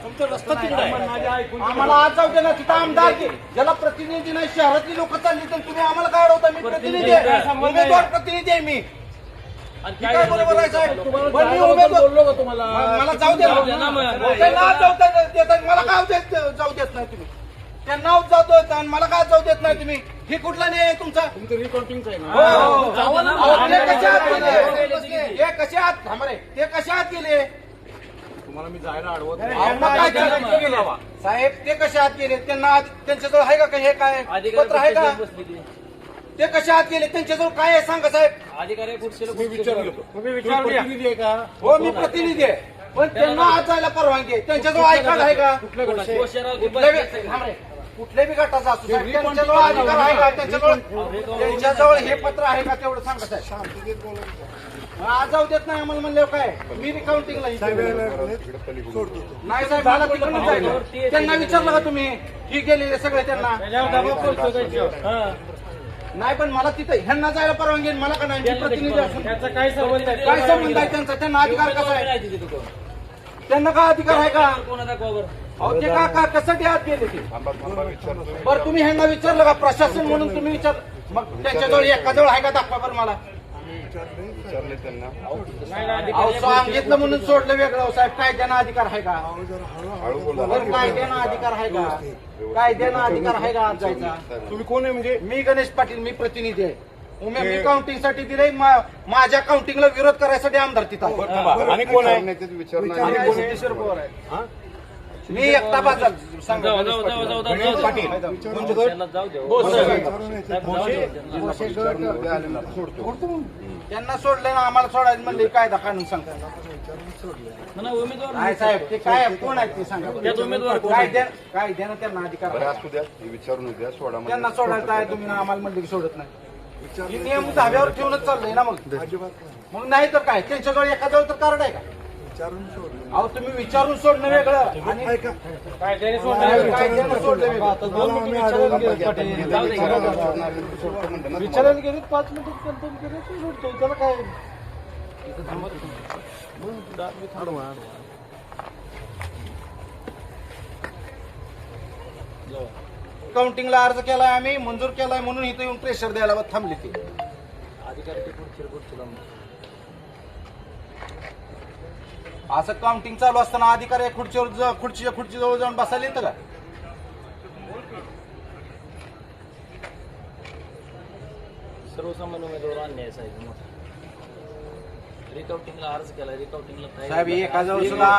तुमचं रस्ता तिकडे आहे. आम्हाला आज जाऊ दे ना, तिथं आमदार ज्याला प्रतिनिधी नाही, शहरातली लोक चालली तर तुम्ही आम्हाला काय अडवता? मी प्रतिनिधी आहे, उमेदवार प्रतिनिधी आहे मी. काय बरोबर आहे साहेब? पण मी उमेदवार बोललो का तुम्हाला? मला जाऊ दे ना. त्यांना जाऊ देत मला काय जाऊ देत नाही तुम्ही? त्यांना जाऊ देत आणि मला काय जाऊ देत नाही तुम्ही? ही कुठला नाही आहे तुमचा? तुमचं रिकाउंटिंगचं आहे हो, ना? हो. जाऊ ना. ते कशा आत गेले? ते कशा आत थांबा रे. ते कशा आत गेले? तुम्हाला मी जायला अडवत त्यांना काय केलं? साहेब ते कशा आत गेले? त्यांना त्यांच्याजवळ आहे का हे काय पत्र आहे का? ते कशा आत गेले? त्यांच्याजवळ काय आहे सांगा साहेब. अधिकारी मी विचारलं प्रतिनिधी आहे का? हो मी प्रतिनिधी आहे, पण त्यांना आत जायला परवानगी आहे. त्यांच्याजवळ आय कार्ड आहे का? कुठल्याही गटाचा असू साहेब, त्यांच्याजवळ अधिकार आहे का? त्यांच्याजवळ हे पत्र आहे का? तेवढं सांगा साहेब. आज जाऊ देत नाही आम्हाला म्हणलं काय? मी रिकाउंटिंगला नाही साहेब, मला तिकडून जायचं. त्यांना विचारलं का तुम्ही? ही गेलेले सगळे त्यांना नाही, पण मला तिथं ह्यांना जायला परवानगी आहे, मला का नाही? मी प्रतिनिधी असून काय संबंध आहे? काय संबंध आहे त्यांचा? त्यांना अधिकार कसा आहे? त्यांना काय अधिकार आहे का? अहो ते का कशासाठी आत गेले ते? बरं तुम्ही ह्यांना विचारलं का? प्रशासन म्हणून तुम्ही विचार, मग त्यांच्याजवळ एकाजवळ आहे का? दाखवा बरं मला. अहो सांगितलं म्हणून सोडलं वेगळं साहेब. कायद्यानं अधिकार आहे का? बरं कायद्यानं अधिकार आहे का? कायद्यानं अधिकार आहे का आत जायचा? तुम्ही कोण आहे म्हणजे? मी गणेश पाटील, मी प्रतिनिधी आहे. मी काउंटिंग साठी दिले, माझ्या काउंटिंगला विरोध करायसाठी आमदार तिथं आहे. आणि कोण आहे? आणि सिद्धेश्वर पवार आहे. मी एकटा बाजार सांगा. गणेश पाटील त्यांना सोडलं ना, आम्हाला सोडायचं म्हणले कायदा काढून सांगता. नाही साहेब, ते काय कोण आहेत ते सांगा. कायद्यानं त्यांना अधिकार आहे. असू द्या, विचारून द्या, सोडा. त्यांना सोडायचं आहे तुम्ही, ना आम्हाला म्हणले की सोडत नाही. ही नियम धाब्यावर ठेवूनच चाललंय ना. मग नाही तर काय? त्यांच्याजवळ एखाद्याजवळ तर कार्ड आहे का? अहो तुम्ही विचारून सोडणं वेगळं आणि कायद्यानं सोडलं वेगळं. विचारायला गेले 5 मिनिटं कन्फर्म केलं, त्याला काय? काउंटिंगला अर्ज केलाय आम्ही, मंजूर केलाय म्हणून इथे येऊन प्रेशर द्यायला थांबले ते असं. काउंटिंग चालू असताना अधिकारी खुर्चीजवळ जाऊन बसायला येतं का? सर्वसामान्य उमेदवार अन्याय साहेब. रिकाउंटिंगला अर्ज केला, रिकाउंटिंगला साहेब एका जवळ सुद्धा